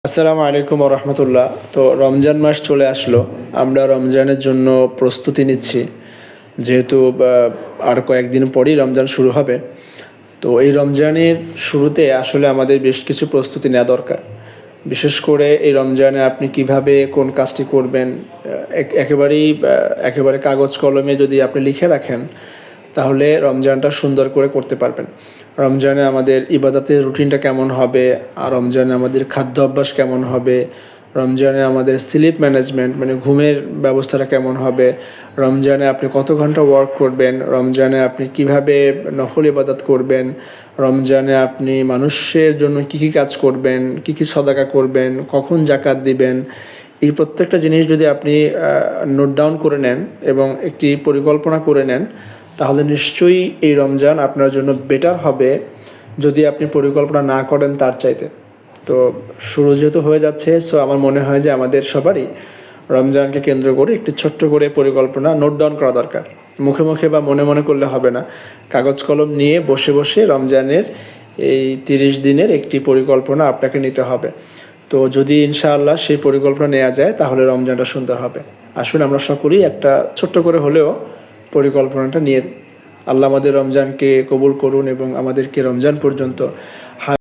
আসসালামু আলাইকুম রহমতুল্লাহ। তো রমজান মাস চলে আসলো। আমরা রমজানের জন্য প্রস্তুতি নিচ্ছি, যেহেতু আর কয়েকদিন পরেই রমজান শুরু হবে। তো এই রমজানের শুরুতে আসলে আমাদের বেশ কিছু প্রস্তুতি নেওয়া দরকার। বিশেষ করে এই রমজানে আপনি কিভাবে কোন কাজটি করবেন, একেবারে কাগজ কলমে যদি আপনি লিখে রাখেন, তাহলে রমজানটা সুন্দর করে করতে পারবেন। রমজানে আমাদের ইবাদতের রুটিনটা কেমন হবে, আর রমজানে আমাদের খাদ্য অভ্যাস কেমন হবে, রমজানে আমাদের স্লিপ ম্যানেজমেন্ট মানে ঘুমের ব্যবস্থাটা কেমন হবে, রমজানে আপনি কত ঘন্টা ওয়ার্ক করবেন, রমজানে আপনি কিভাবে নফল ইবাদত করবেন, রমজানে আপনি মানুষের জন্য কী কী কাজ করবেন, কী কী সদাকা করবেন, কখন জাকাত দিবেন, এই প্রত্যেকটা জিনিস যদি আপনি নোট ডাউন করে নেন এবং একটি পরিকল্পনা করে নেন, তাহলে নিশ্চয়ই এই রমজান আপনার জন্য বেটার হবে যদি আপনি পরিকল্পনা না করেন তার চাইতে। তো শুরু যেহেতু হয়ে যাচ্ছে, সো আমার মনে হয় যে আমাদের সবারই রমজানকে কেন্দ্র করে একটি ছোট্ট করে পরিকল্পনা নোট ডাউন করা দরকার। মুখে মুখে বা মনে মনে করলে হবে না, কাগজ কলম নিয়ে বসে বসে রমজানের এই 30 দিনের একটি পরিকল্পনা আপনাকে নিতে হবে। তো যদি ইনশাআল্লাহ সেই পরিকল্পনা নেওয়া যায়, তাহলে রমজানটা সুন্দর হবে। আসুন আমরা সকলেই একটা ছোট্ট করে হলেও পরিকল্পনাটা নিয়ে আল্লাহ আমাদের রমজানকে কবুল করুন এবং আমাদেরকে রমজান পর্যন্ত